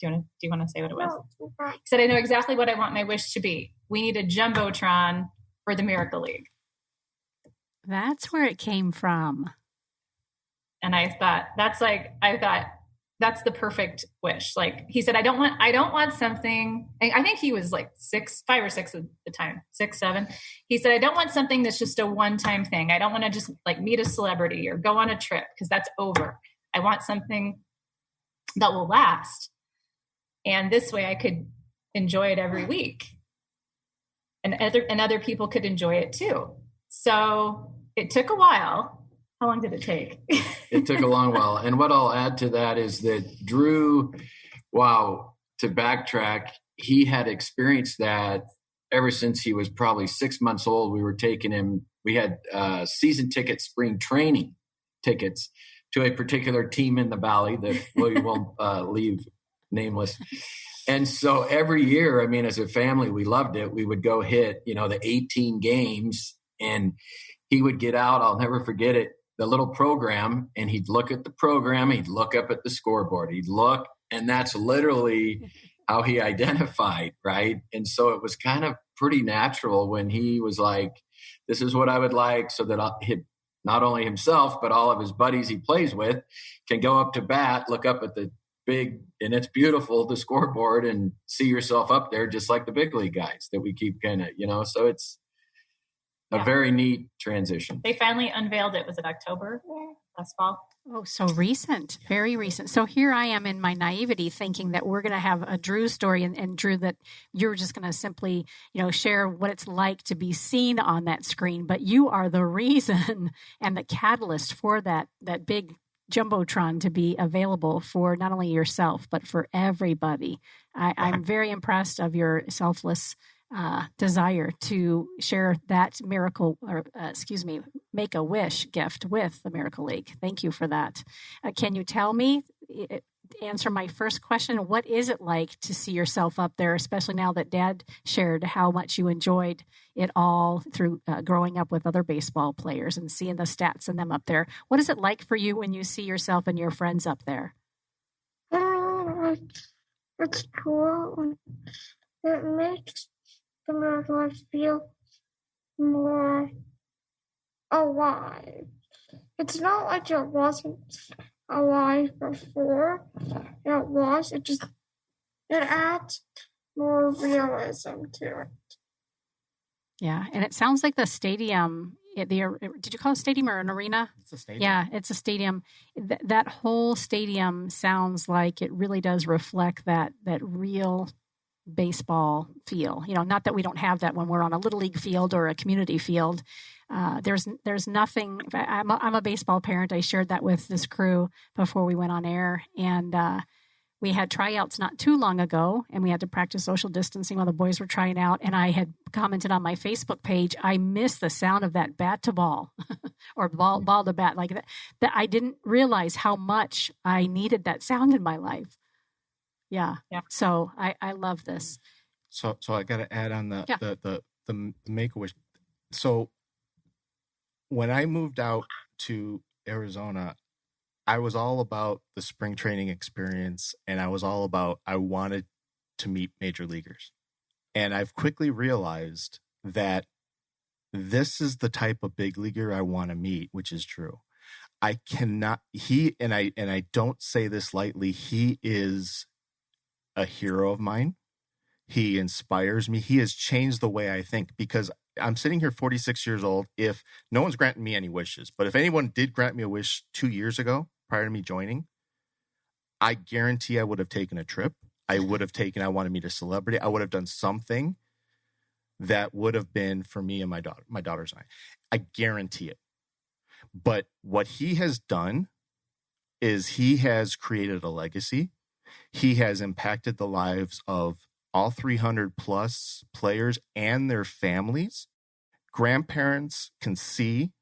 Do you want to say what it was? He said, I know exactly what I want my wish to be. We need a Jumbotron for the Miracle League. That's where it came from. And I thought, that's the perfect wish. Like he said, I don't want something. I think he was like 5 or 6 at the time, 6, 7. He said, I don't want something that's just a one-time thing. I don't want to just like meet a celebrity or go on a trip because that's over. I want something that will last. And this way I could enjoy it every week. And other people could enjoy it too. So it took a while. How long did it take? It took a long while. And what I'll add to that is that Drew, to backtrack, he had experienced that ever since he was probably 6 months old. We were taking him, we had season ticket spring training tickets to a particular team in the Valley that we won't leave nameless. And so every year, I mean, as a family, we loved it. We would go hit, the 18 games and he would get out. I'll never forget it. The little program, and he'd look at the program. He'd look up at the scoreboard. He'd look, and that's literally how he identified, right? And so it was kind of pretty natural when he was like, this is what I would like, so that not only himself, but all of his buddies he plays with can go up to bat, look up at the big, and it's beautiful, the scoreboard, and see yourself up there just like the big league guys that we keep kind of, so it's a very neat transition. They finally unveiled it. Was it October last fall? Oh, so recent, very recent. So here I am in my naivety thinking that we're going to have a Drew story and Drew, that you're just going to simply, share what it's like to be seen on that screen. But you are the reason and the catalyst for that big Jumbotron to be available for not only yourself, but for everybody. I'm very impressed of your selfless desire to share that Make-A-Wish gift with the Miracle League. Thank you for that. Can you tell me, answer my first question, what is it like to see yourself up there, especially now that Dad shared how much you enjoyed it all through growing up with other baseball players and seeing the stats and them up there? What is it like for you when you see yourself and your friends up there? It's cool. It makes the Miracle feel more alive. It's not like it wasn't alive before. It adds more realism to it. Yeah, and it sounds like the stadium, did you call it a stadium or an arena? It's a stadium. Yeah, it's a stadium. That whole stadium sounds like it really does reflect that real baseball feel. Not that we don't have that when we're on a little league field or a community field. There's nothing. I'm a baseball parent. I shared that with this crew before we went on air, and we had tryouts not too long ago, and we had to practice social distancing while the boys were trying out. And I had commented on my Facebook page, I miss the sound of that bat to ball or ball to bat, like that. I didn't realize how much I needed that sound in my life. Yeah. So I love this. So I got to add on the Make-A-Wish. So when I moved out to Arizona, I was all about the spring training experience, and I wanted to meet major leaguers. And I've quickly realized that this is the type of big leaguer I want to meet, which is true. I don't say this lightly, he is a hero of mine. He inspires me. He has changed the way I think, because I'm sitting here 46 years old. If no one's granted me any wishes, but if anyone did grant me a wish 2 years ago, prior to me joining, I guarantee I would have taken a trip. I wanted to meet a celebrity. I would have done something that would have been for me and my daughters and I. I guarantee it. But what he has done is he has created a legacy. He has impacted the lives of all 300 plus players and their families. Grandparents can see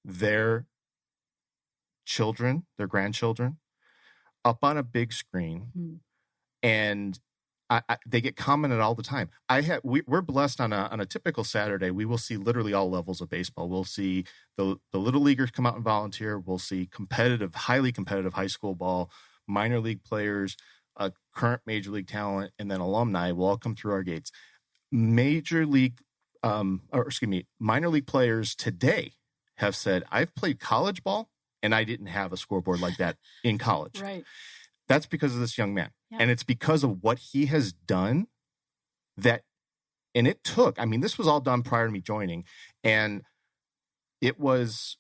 their grandchildren up on a big screen, and they get commented all the time. We're blessed on a typical Saturday. We will see literally all levels of baseball. We'll see the little leaguers come out and volunteer. We'll see highly competitive high school ball, minor league players, current major league talent, and then alumni will all come through our gates. Minor league players today have said, I've played college ball and I didn't have a scoreboard like that in college. Right. That's because of this young man. Yeah. And it's because of what he has done this was all done prior to me joining. And it was,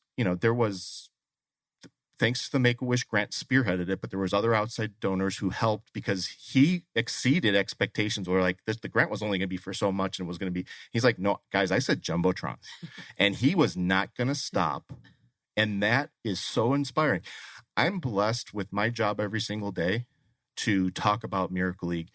thanks to the Make-A-Wish grant, spearheaded it, but there was other outside donors who helped because he exceeded expectations. Where like the grant was only going to be for so much, and it was going to be. He's like, no, guys, I said jumbotron, and he was not going to stop, and that is so inspiring. I'm blessed with my job every single day to talk about Miracle League.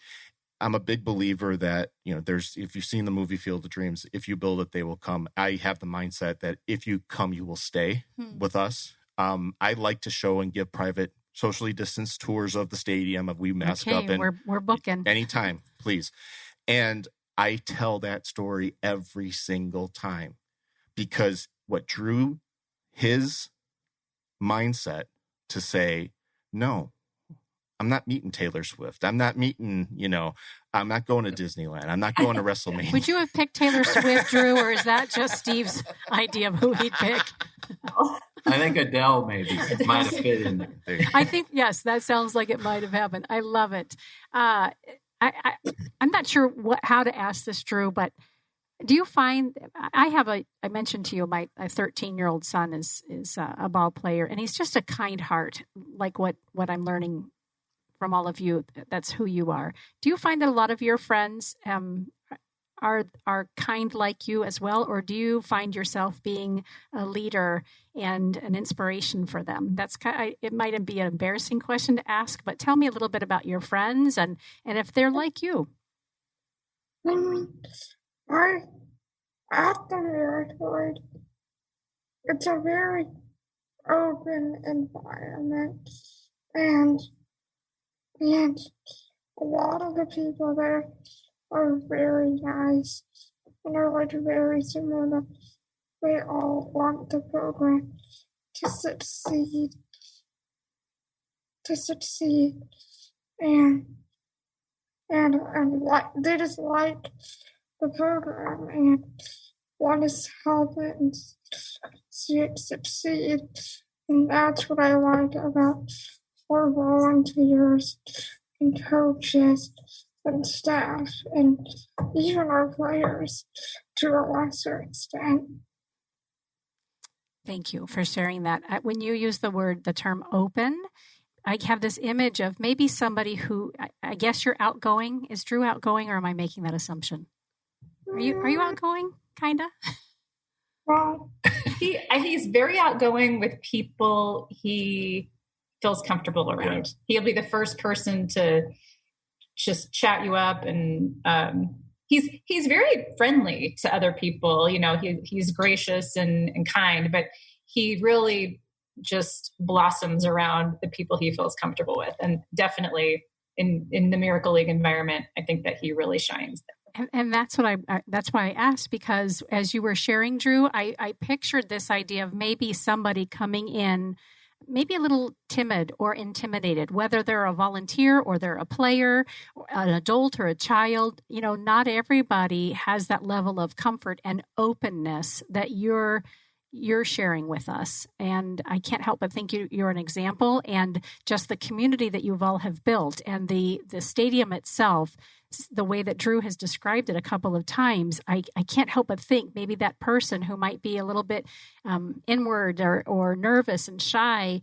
I'm a big believer that if you've seen the movie Field of Dreams, if you build it, they will come. I have the mindset that if you come, you will stay with us. I like to show and give private, socially distanced tours of the stadium. We mask up, and we're booking anytime, please. And I tell that story every single time because what drew his mindset to say, no, I'm not meeting Taylor Swift. I'm not meeting, I'm not going to Disneyland. I'm not going to WrestleMania. Would you have picked Taylor Swift, Drew, or is that just Steve's idea of who he'd pick? I think Adele maybe might have fit in there. I think, yes, that sounds like it might have happened. I love it. I'm not sure how to ask this, Drew, but do you find, I mentioned to you, my 13-year-old son is a ball player, and he's just a kind heart, like what I'm learning from all of you. That's who you are. Do you find that a lot of your friends are kind like you as well, or do you find yourself being a leader and an inspiration for them? It might be an embarrassing question to ask, but tell me a little bit about your friends and if they're like you. I at the Miracle, it's a very open environment, and a lot of the people there are very nice and are like very similar. They all want the program to succeed, and what they just like the program and want to help it and see it succeed. And that's what I like about our volunteers and coaches and staff and even our players to a lesser extent. Thank you for sharing that. When you use the term open, I have this image of maybe somebody who, I guess you're outgoing. Is Drew outgoing, or am I making that assumption? Are you outgoing? Kinda. Well, he's very outgoing with people he feels comfortable around. He'll be the first person to just chat you up, and he's very friendly to other people. He's gracious and kind, but he really just blossoms around the people he feels comfortable with. And definitely in the Miracle League environment, I think that he really shines. And that's what that's why I asked, because as you were sharing, Drew, I pictured this idea of maybe somebody coming in, maybe a little timid or intimidated, whether they're a volunteer or they're a player, or an adult or a child. Not everybody has that level of comfort and openness that you're sharing with us. And I can't help but think you're an example, and just the community that you all have built, and the stadium itself, the way that Drew has described it a couple of times, I can't help but think maybe that person who might be a little bit inward or nervous and shy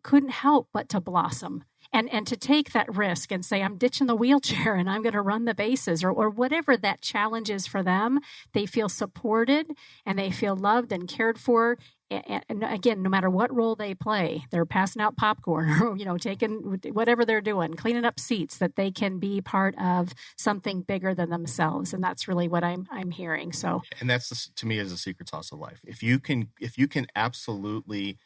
couldn't help but to blossom. And to take that risk and say, I'm ditching the wheelchair and I'm going to run the bases, or whatever that challenge is for them. They feel supported and they feel loved and cared for. And again, no matter what role they play, they're passing out popcorn or, taking whatever they're doing, cleaning up seats, that they can be part of something bigger than themselves. And that's really what I'm hearing. So, and that's, to me, is a secret sauce of life. If you can absolutely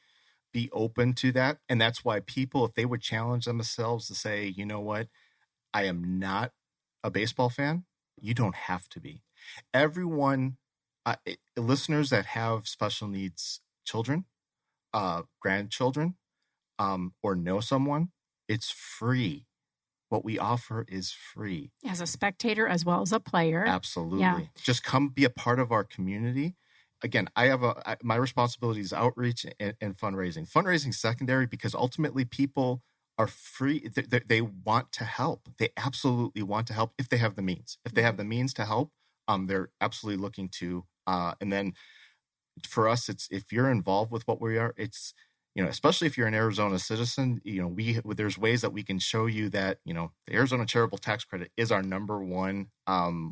be open to that. And that's why people, if they would challenge themselves to say, you know what, I am not a baseball fan, you don't have to be. Everyone, listeners that have special needs children, grandchildren, or know someone, it's free. What we offer is free. As a spectator as well as a player. Absolutely. Yeah. Just come be a part of our community. Again, my responsibility is outreach and fundraising. Fundraising secondary, because ultimately people are free. They want to help. They absolutely want to help if they have the means. If they have the means to help, they're absolutely looking to. And then for us, it's, if you're involved with what we are, it's, especially if you're an Arizona citizen, there's ways that we can show you that, the Arizona Charitable Tax Credit is our number one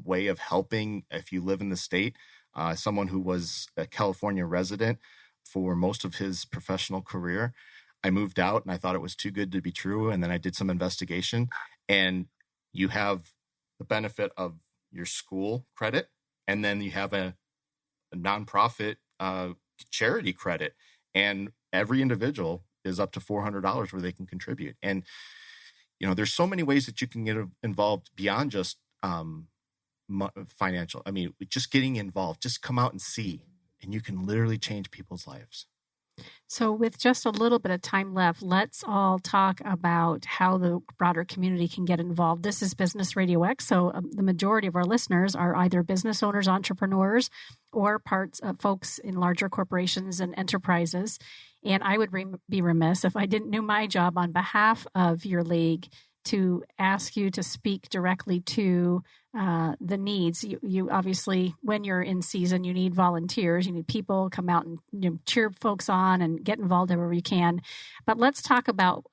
way of helping if you live in the state. Someone who was a California resident for most of his professional career. I moved out and I thought it was too good to be true. And then I did some investigation, and you have the benefit of your school credit. And then you have a nonprofit charity credit, and every individual is up to $400 where they can contribute. And, there's so many ways that you can get involved beyond just, financial. I mean, just getting involved, just come out and see, and you can literally change people's lives. So with just a little bit of time left, let's all talk about how the broader community can get involved. This is Business RadioX. So the majority of our listeners are either business owners, entrepreneurs, or parts of folks in larger corporations and enterprises. And I would be remiss if I didn't do my job on behalf of your league to ask you to speak directly to the needs. You obviously, when you're in season, you need volunteers, you need people come out and cheer folks on and get involved however you can. But let's talk about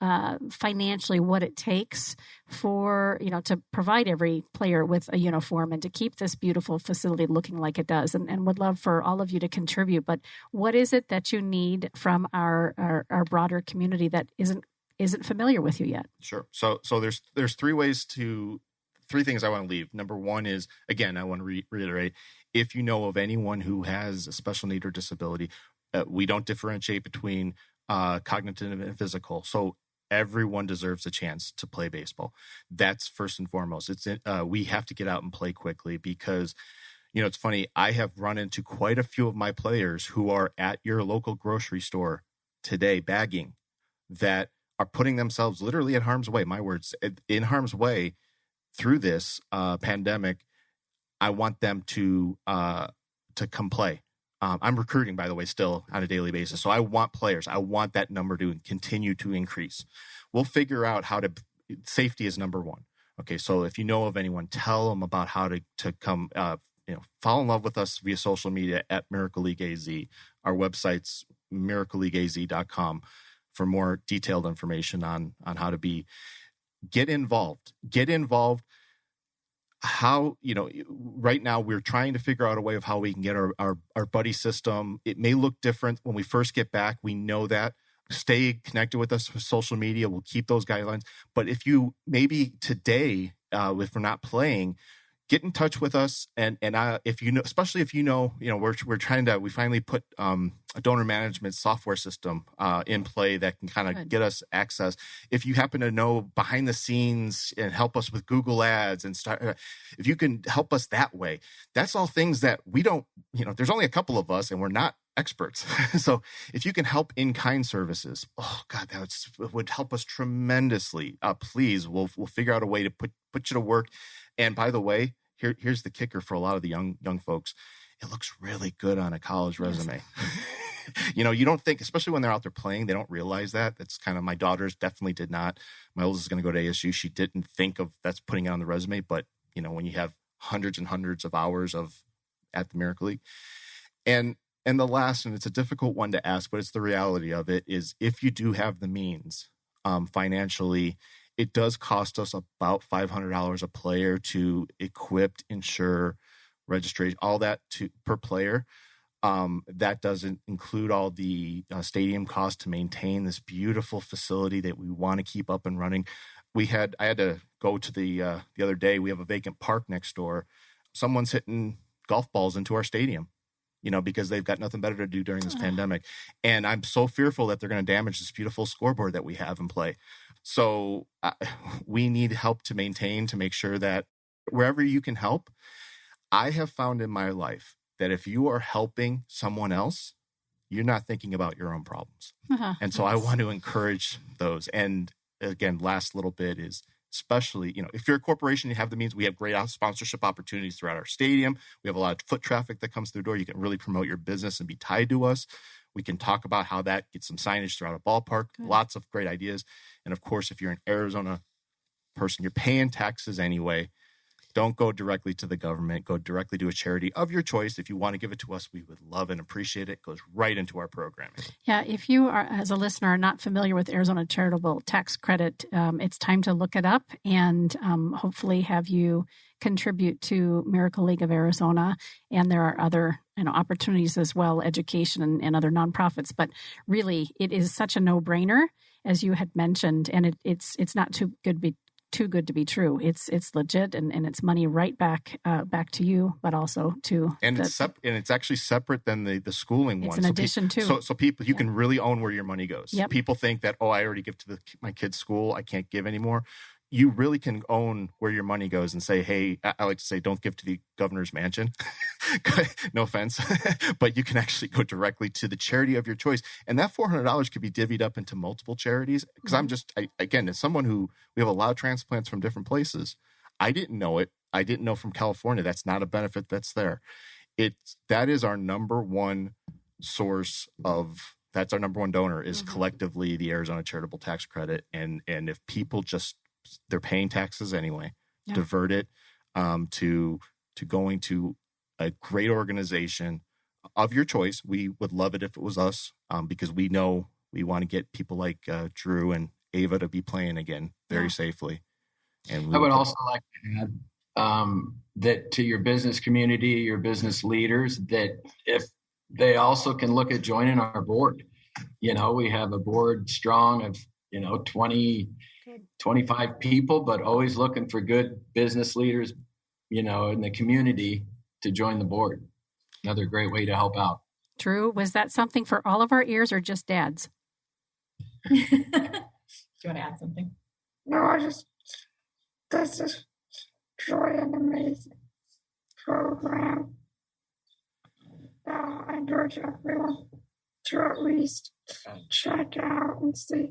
financially what it takes for, to provide every player with a uniform and to keep this beautiful facility looking like it does. And would love for all of you to contribute. But what is it that you need from our broader community that isn't familiar with you yet? Sure. So there's three things I want to leave. Number one is, again, I want to reiterate, if you know of anyone who has a special need or disability, we don't differentiate between cognitive and physical. So everyone deserves a chance to play baseball. That's first and foremost. We have to get out and play quickly, because it's funny. I have run into quite a few of my players who are at your local grocery store today bagging, that are putting themselves literally in harm's way. My words, in harm's way through this pandemic. I want them to come play. I'm recruiting, by the way, still on a daily basis. So I want players. I want that number to continue to increase. We'll figure out safety is number one. Okay. So if you know of anyone, tell them about how to come, fall in love with us via social media at Miracle League AZ. Our website's miracleleagueaz.com. for more detailed information on how to get involved. How, right now we're trying to figure out a way of how we can get our buddy system. It may look different when we first get back. We know that. Stay connected with us with social media. We'll keep those guidelines. But if you maybe today, if we're not playing, get in touch with us. And if you know, especially if we're trying to, we finally put a donor management software system in play that can kind of get us access. If you happen to know behind the scenes and help us with Google Ads and start, if you can help us that way, that's all things that we don't, there's only a couple of us and we're not experts. So if you can help in-kind services, oh God, that would help us tremendously. Please, we'll figure out a way to put you to work. And by the way, here's the kicker for a lot of the young folks. It looks really good on a college resume. Yes. You don't think, especially when they're out there playing, they don't realize that. That's kind of, my daughters definitely did not. My oldest is going to go to ASU. She didn't think of that's putting it on the resume. But, when you have hundreds and hundreds of hours at the Miracle League. And the last, and it's a difficult one to ask, but it's the reality of it, is if you do have the means financially, it does cost us about $500 a player to equip, insure, registration, all that per player. That doesn't include all the stadium costs to maintain this beautiful facility that we want to keep up and running. I had to go to the other day. We have a vacant park next door. Someone's hitting golf balls into our stadium, because they've got nothing better to do during this pandemic. And I'm so fearful that they're going to damage this beautiful scoreboard that we have in play. So we need help to maintain, to make sure that wherever you can help. I have found in my life that if you are helping someone else, you're not thinking about your own problems. And so I want to encourage those. And again, last little bit is, especially, if you're a corporation, you have the means. We have great sponsorship opportunities throughout our stadium. We have a lot of foot traffic that comes through the door. You can really promote your business and be tied to us. We can talk about how that gets some signage throughout a ballpark. Good. Lots of great ideas. And of course, if you're an Arizona person, you're paying taxes anyway. Don't go directly to the government. Go directly to a charity of your choice. If you want to give it to us, we would love and appreciate it. It goes right into our programming. Yeah, if you are, as a listener, are not familiar with Arizona Charitable Tax Credit, it's time to look it up and hopefully have you contribute to Miracle League of Arizona. And there are other opportunities as well, education and other nonprofits. But really, it is such a no-brainer, as you had mentioned, and it's not too good to be true. It's legit, and it's money right back to you, but also to and it's actually separate than the schooling one. It's an addition too. So people, you can really own where your money goes. Yep. People think that, I already give to my kid's school, I can't give anymore. You really can own where your money goes and say, hey, I like to say, don't give to the governor's mansion. No offense. But you can actually go directly to the charity of your choice. And that $400 could be divvied up into multiple charities. Because again, as someone who, we have a lot of transplants from different places. I didn't know it. I didn't know from California. That's not a benefit that's there. That is our number one source that's our number one donor is collectively the Arizona Charitable Tax Credit. And if people they're paying taxes anyway, divert it to going to a great organization of your choice. We would love it if it was us because we know we want to get people like Drew and Ava to be playing again very safely. And I would also like to add that to your business community, your business leaders, that if they also can look at joining our board. We have a board strong of 20, 25 people, but always looking for good business leaders, in the community to join the board. Another great way to help out. Drew, was that something for all of our ears or just Dad's? Do you want to add something? No, this is truly an amazing program. I encourage everyone to at least check out and see.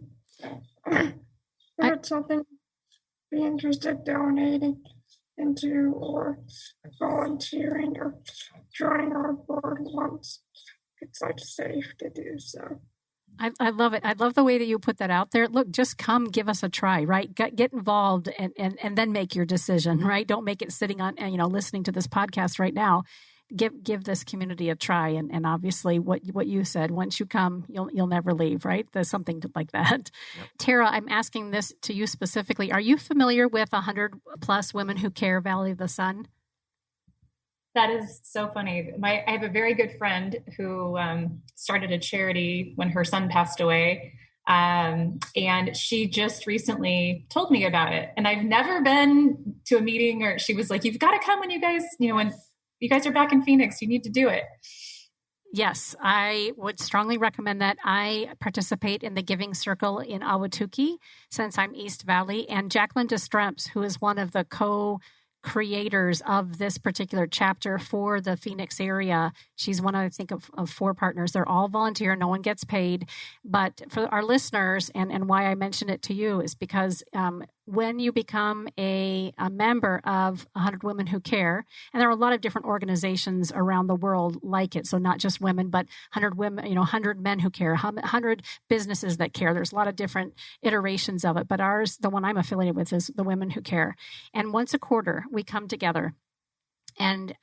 It's something be interested in donating into or volunteering or joining our board once it's safe to do so. I love it. I love the way that you put that out there. Look, just come give us a try, right? Get involved and then make your decision, right? Don't make it sitting on, listening to this podcast right now. give this community a try. And obviously what you said, once you come, you'll never leave, right? There's something like that. Yep. Tara, I'm asking this to you specifically. Are you familiar with 100 plus Women Who Care Valley of the Sun? That is so funny. I have a very good friend who started a charity when her son passed away. And she just recently told me about it. And I've never been to a meeting, or she was like, you've got to come when you guys are back in Phoenix, you need to do it. Yes, I would strongly recommend that. I participate in the Giving Circle in Ahwatukee since I'm East Valley. And Jacqueline Destremps, who is one of the co-creators of this particular chapter for the Phoenix area. She's one, I think, of 4 partners. They're all volunteer. No one gets paid. But for our listeners, and why I mention it to you is because when you become a member of 100 Women Who Care, and there are a lot of different organizations around the world like it, so not just women, but 100 women, 100 men who care, 100 businesses that care. There's a lot of different iterations of it, but ours, the one I'm affiliated with, is the Women Who Care. And once a quarter, we come together. And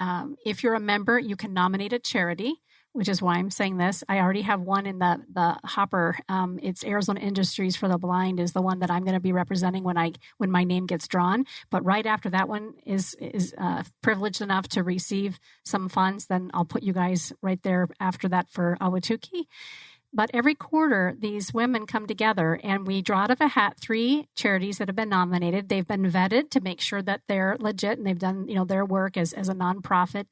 if you're a member, you can nominate a charity, which is why I'm saying this. I already have one in the hopper. It's Arizona Industries for the Blind is the one that I'm going to be representing when my name gets drawn. But right after that one is privileged enough to receive some funds, then I'll put you guys right there after that for Ahwatukee. But every quarter, these women come together and we draw out of a hat 3 charities that have been nominated. They've been vetted to make sure that they're legit and they've done, their work as a nonprofit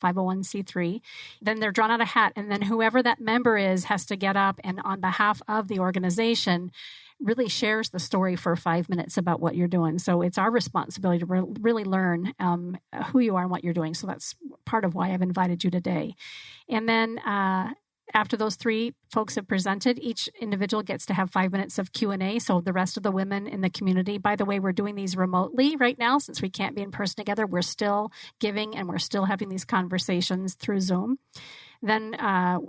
501c3. Then they're drawn out a hat, and then whoever that member is has to get up and on behalf of the organization really shares the story for 5 minutes about what you're doing. So it's our responsibility to really learn who you are and what you're doing. So that's part of why I've invited you today. And then after those 3 folks have presented, each individual gets to have 5 minutes of Q&A. So the rest of the women in the community, by the way, we're doing these remotely right now since we can't be in person together. We're still giving and we're still having these conversations through Zoom. Then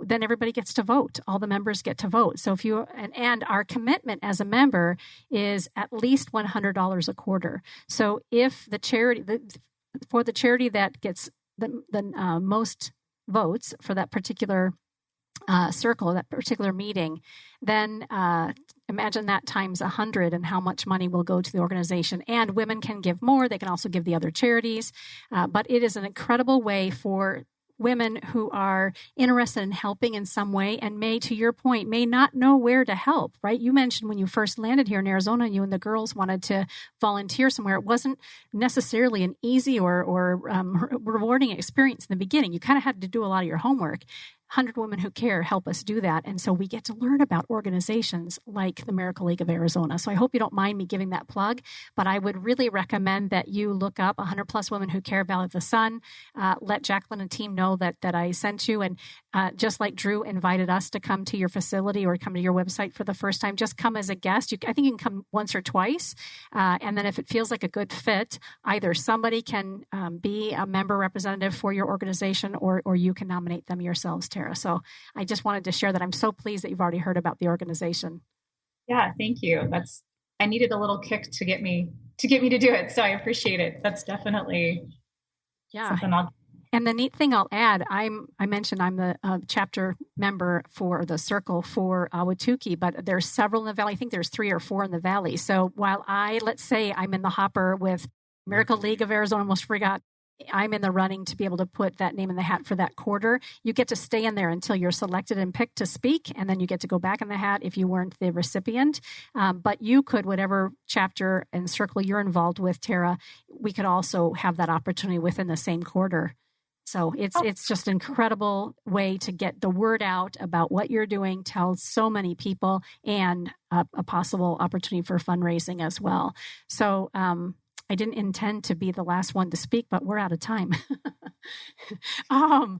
everybody gets to vote. All the members get to vote. So and our commitment as a member is at least $100 a quarter. So if the charity, for the charity that gets the most votes for that particular circle, that particular meeting, then imagine that times 100 and how much money will go to the organization. And women can give more. They can also give the other charities. But it is an incredible way for women who are interested in helping in some way and to your point, may not know where to help, right? You mentioned when you first landed here in Arizona, you and the girls wanted to volunteer somewhere. It wasn't necessarily an easy or rewarding experience in the beginning. You kind of had to do a lot of your homework. 100 Women Who Care help us do that. And so we get to learn about organizations like the Miracle League of Arizona. So I hope you don't mind me giving that plug, but I would really recommend that you look up 100 plus Women Who Care Valley of the Sun. Let Jacqueline and team know that I sent you. And just like Drew invited us to come to your facility or come to your website for the first time, just come as a guest. I think you can come once or twice. And then if it feels like a good fit, either somebody can be a member representative for your organization or you can nominate them yourselves, Tara. So I just wanted to share that I'm so pleased that you've already heard about the organization. Yeah, thank you. I needed a little kick to get me to do it. So I appreciate it. That's definitely something I'll. And the neat thing I'll add, I mentioned I'm the chapter member for the circle for Ahwatukee, but there's several in the valley. I think there's 3 or 4 in the valley. So while let's say I'm in the hopper with Miracle League of Arizona, almost forgot, I'm in the running to be able to put that name in the hat for that quarter. You get to stay in there until you're selected and picked to speak, and then you get to go back in the hat if you weren't the recipient. But you could, whatever chapter and circle you're involved with, Tara, we could also have that opportunity within the same quarter. So it's just an incredible way to get the word out about what you're doing, tell so many people, and a possible opportunity for fundraising as well. So I didn't intend to be the last one to speak, but we're out of time. I'm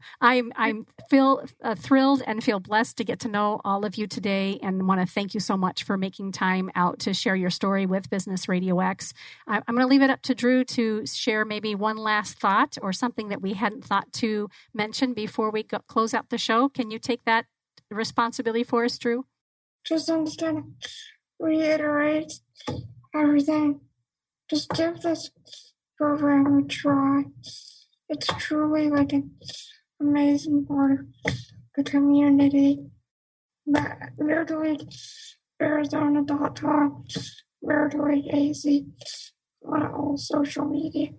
feel thrilled and feel blessed to get to know all of you today, and want to thank you so much for making time out to share your story with Business RadioX. I'm going to leave it up to Drew to share maybe one last thought or something that we hadn't thought to mention before we close out the show. Can you take that responsibility for us, Drew? Just understand, reiterate everything. Just give this program a try. it's truly like an amazing part of the community. But MiraculeagueArizona.com, Miracle League AZ, on all social media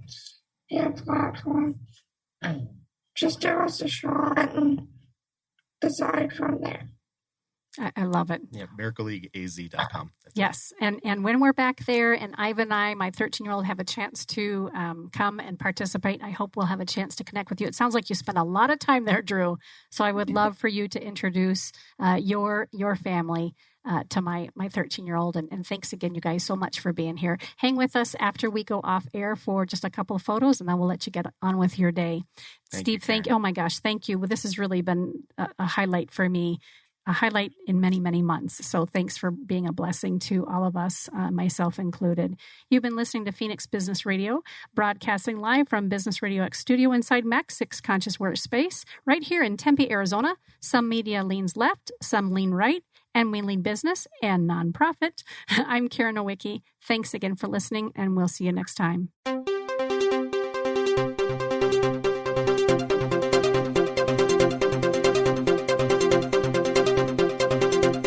and platforms. Just give us a shot and decide from there. I love it. Yeah, miracleleagueaz.com. Yes. And when we're back there and Ivan and I, my 13-year-old, have a chance to come and participate, I hope we'll have a chance to connect with you. It sounds like you spent a lot of time there, Drew. So I would love for you to introduce your family to my 13-year-old. And thanks again, you guys, so much for being here. Hang with us after we go off air for just a couple of photos, and then we'll let you get on with your day. Steve, thank you. Oh my gosh, thank you. This has really been a highlight for me. A highlight in many, many months. So thanks for being a blessing to all of us, myself included. You've been listening to Phoenix Business Radio, broadcasting live from Business RadioX studio inside Max 6 Conscious Workspace, right here in Tempe, Arizona. Some media leans left, some lean right, and we lean business and nonprofit. I'm Karen Nowicki. Thanks again for listening, and we'll see you next time.